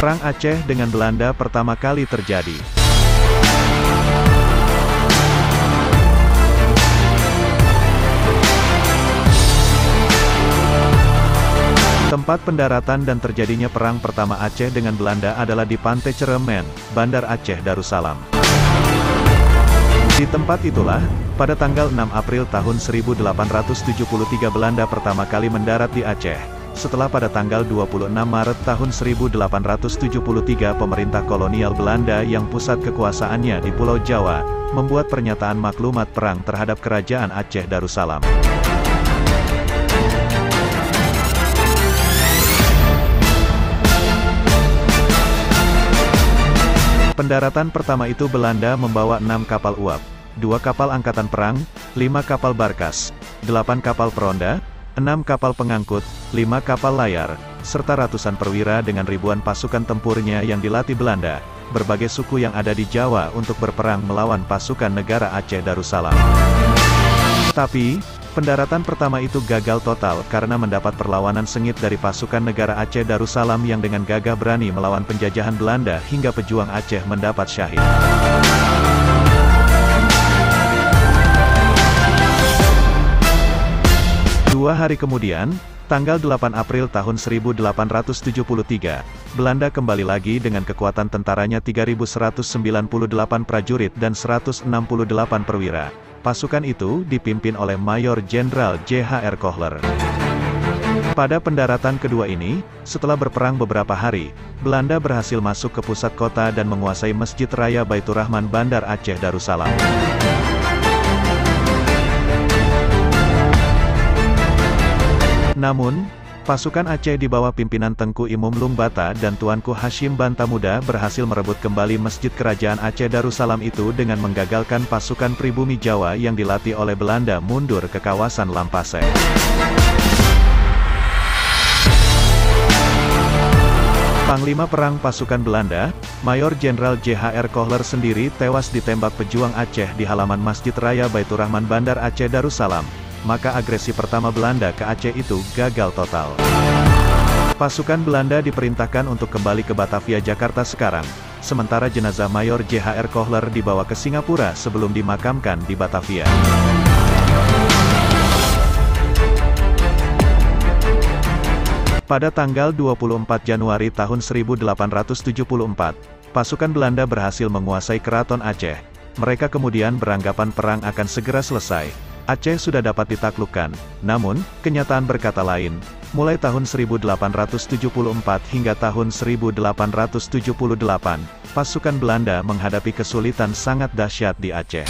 Perang Aceh dengan Belanda pertama kali terjadi. Tempat pendaratan dan terjadinya perang pertama Aceh dengan Belanda adalah di Pantai Ceremen, Bandar Aceh Darussalam. Di tempat itulah, pada tanggal 6 April tahun 1873 Belanda pertama kali mendarat di Aceh. Setelah pada tanggal 26 Maret tahun 1873 pemerintah kolonial Belanda yang pusat kekuasaannya di Pulau Jawa, membuat pernyataan maklumat perang terhadap Kerajaan Aceh Darussalam. Pendaratan pertama itu Belanda membawa 6 kapal uap, 2 kapal angkatan perang, 5 kapal barkas, 8 kapal peronda, 6 kapal pengangkut, 5 kapal layar, serta ratusan perwira dengan ribuan pasukan tempurnya yang dilatih Belanda, berbagai suku yang ada di Jawa untuk berperang melawan pasukan negara Aceh Darussalam. Tapi, pendaratan pertama itu gagal total karena mendapat perlawanan sengit dari pasukan negara Aceh Darussalam yang dengan gagah berani melawan penjajahan Belanda hingga pejuang Aceh mendapat syahid. 2 hari kemudian, tanggal 8 April tahun 1873, Belanda kembali lagi dengan kekuatan tentaranya 3.198 prajurit dan 168 perwira. Pasukan itu dipimpin oleh Mayor Jenderal J.H.R. Kohler. Pada pendaratan kedua ini, setelah berperang beberapa hari, Belanda berhasil masuk ke pusat kota dan menguasai Masjid Raya Baitur Rahman Bandar Aceh Darussalam. Namun, pasukan Aceh di bawah pimpinan Tengku Imum Lungbata dan Tuanku Hashim Bantamuda berhasil merebut kembali Masjid Kerajaan Aceh Darussalam itu dengan menggagalkan pasukan pribumi Jawa yang dilatih oleh Belanda mundur ke kawasan Lampasek. Panglima Perang Pasukan Belanda, Mayor Jenderal J.H.R. Kohler sendiri tewas ditembak pejuang Aceh di halaman Masjid Raya Baitur Rahman Bandar Aceh Darussalam. Maka agresi pertama Belanda ke Aceh itu gagal total. Pasukan Belanda diperintahkan untuk kembali ke Batavia Jakarta sekarang, sementara jenazah Mayor J.H.R. Kohler dibawa ke Singapura sebelum dimakamkan di Batavia. Pada tanggal 24 Januari tahun 1874, pasukan Belanda berhasil menguasai Keraton Aceh. Mereka kemudian beranggapan perang akan segera selesai. Aceh sudah dapat ditaklukkan, namun, kenyataan berkata lain. Mulai tahun 1874 hingga tahun 1878, pasukan Belanda menghadapi kesulitan sangat dahsyat di Aceh.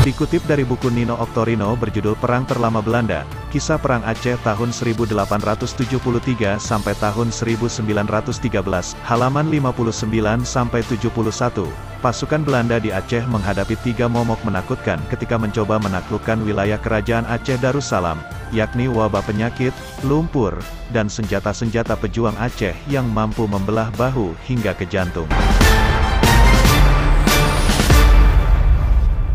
Dikutip dari buku Nino Octorino berjudul Perang Terlama Belanda, Kisah Perang Aceh tahun 1873 sampai tahun 1913, halaman 59 sampai 71. Pasukan Belanda di Aceh menghadapi 3 momok menakutkan ketika mencoba menaklukkan wilayah Kerajaan Aceh Darussalam, yakni wabah penyakit, lumpur, dan senjata-senjata pejuang Aceh yang mampu membelah bahu hingga ke jantung.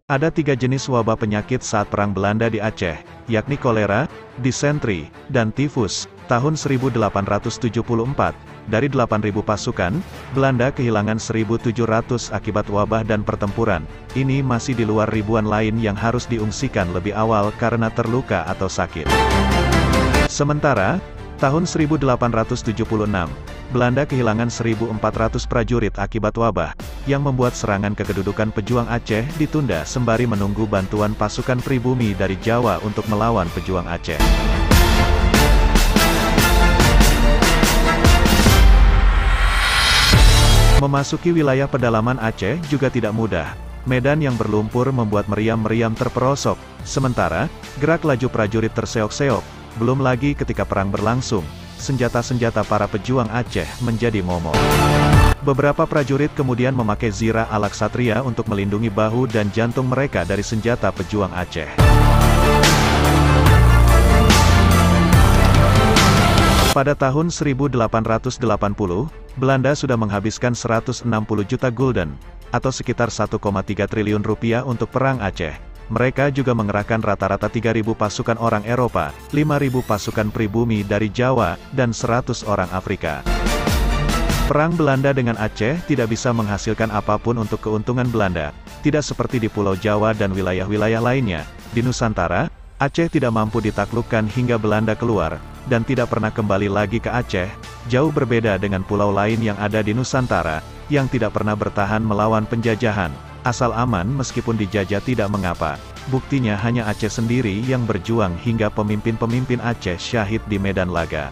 Ada 3 jenis wabah penyakit saat Perang Belanda di Aceh, yakni kolera, disentri, dan tifus. Tahun 1874, dari 8.000 pasukan, Belanda kehilangan 1.700 akibat wabah dan pertempuran. Ini masih di luar ribuan lain yang harus diungsikan lebih awal karena terluka atau sakit. Sementara, tahun 1876, Belanda kehilangan 1.400 prajurit akibat wabah, yang membuat serangan ke kedudukan pejuang Aceh ditunda sembari menunggu bantuan pasukan pribumi dari Jawa untuk melawan pejuang Aceh. Memasuki wilayah pedalaman Aceh juga tidak mudah. Medan yang berlumpur membuat meriam-meriam terperosok, sementara, gerak laju prajurit terseok-seok. Belum lagi ketika perang berlangsung, senjata-senjata para pejuang Aceh menjadi momok. Beberapa prajurit kemudian memakai zirah ala ksatria untuk melindungi bahu dan jantung mereka dari senjata pejuang Aceh. Pada tahun 1880, Belanda sudah menghabiskan 160 juta gulden, atau sekitar 1,3 triliun rupiah untuk perang Aceh. Mereka juga mengerahkan rata-rata 3.000 pasukan orang Eropa, 5.000 pasukan pribumi dari Jawa, dan 100 orang Afrika. Perang Belanda dengan Aceh tidak bisa menghasilkan apapun untuk keuntungan Belanda, tidak seperti di Pulau Jawa dan wilayah-wilayah lainnya. Di Nusantara, Aceh tidak mampu ditaklukkan hingga Belanda keluar, dan tidak pernah kembali lagi ke Aceh, jauh berbeda dengan pulau lain yang ada di Nusantara, yang tidak pernah bertahan melawan penjajahan. Asal aman meskipun dijajah tidak mengapa. Buktinya hanya Aceh sendiri yang berjuang hingga pemimpin-pemimpin Aceh syahid di medan laga.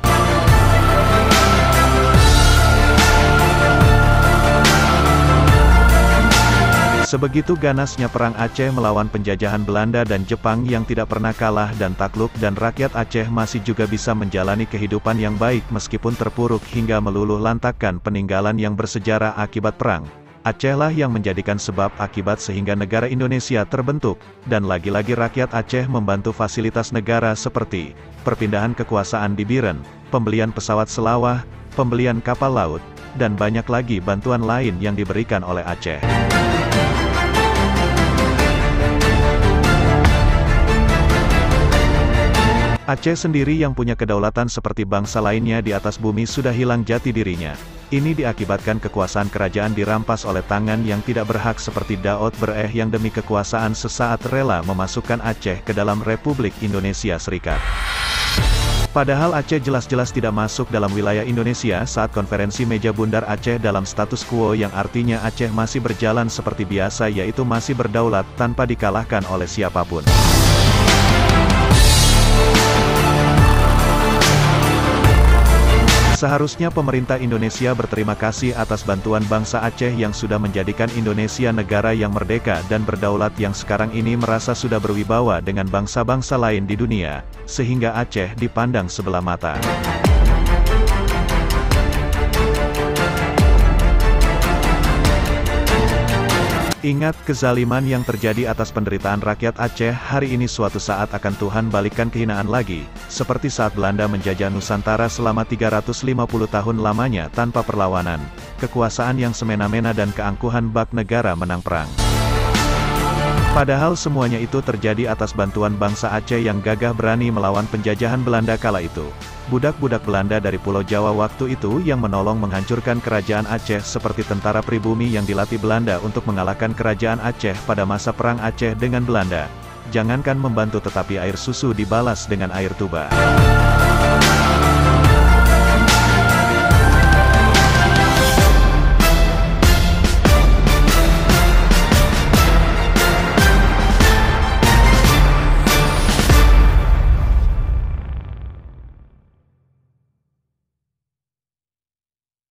Sebegitu ganasnya perang Aceh melawan penjajahan Belanda dan Jepang yang tidak pernah kalah dan takluk, dan rakyat Aceh masih juga bisa menjalani kehidupan yang baik meskipun terpuruk hingga meluluh lantakkan peninggalan yang bersejarah akibat perang. Acehlah yang menjadikan sebab akibat sehingga negara Indonesia terbentuk, dan lagi-lagi rakyat Aceh membantu fasilitas negara seperti perpindahan kekuasaan di Biren, pembelian pesawat Selawah, pembelian kapal laut, dan banyak lagi bantuan lain yang diberikan oleh Aceh. Aceh sendiri yang punya kedaulatan seperti bangsa lainnya di atas bumi sudah hilang jati dirinya. Ini diakibatkan kekuasaan kerajaan dirampas oleh tangan yang tidak berhak seperti Daud Bereh yang demi kekuasaan sesaat rela memasukkan Aceh ke dalam Republik Indonesia Serikat. Padahal Aceh jelas-jelas tidak masuk dalam wilayah Indonesia saat konferensi meja bundar Aceh dalam status quo yang artinya Aceh masih berjalan seperti biasa, yaitu masih berdaulat tanpa dikalahkan oleh siapapun. Seharusnya pemerintah Indonesia berterima kasih atas bantuan bangsa Aceh yang sudah menjadikan Indonesia negara yang merdeka dan berdaulat yang sekarang ini merasa sudah berwibawa dengan bangsa-bangsa lain di dunia, sehingga Aceh dipandang sebelah mata. Ingat kezaliman yang terjadi atas penderitaan rakyat Aceh hari ini suatu saat akan Tuhan balikkan kehinaan lagi, seperti saat Belanda menjajah Nusantara selama 350 tahun lamanya tanpa perlawanan, kekuasaan yang semena-mena dan keangkuhan bak negara menang perang. Padahal semuanya itu terjadi atas bantuan bangsa Aceh yang gagah berani melawan penjajahan Belanda kala itu. Budak-budak Belanda dari Pulau Jawa waktu itu yang menolong menghancurkan kerajaan Aceh seperti tentara pribumi yang dilatih Belanda untuk mengalahkan kerajaan Aceh pada masa perang Aceh dengan Belanda. Jangankan membantu tetapi air susu dibalas dengan air tuba.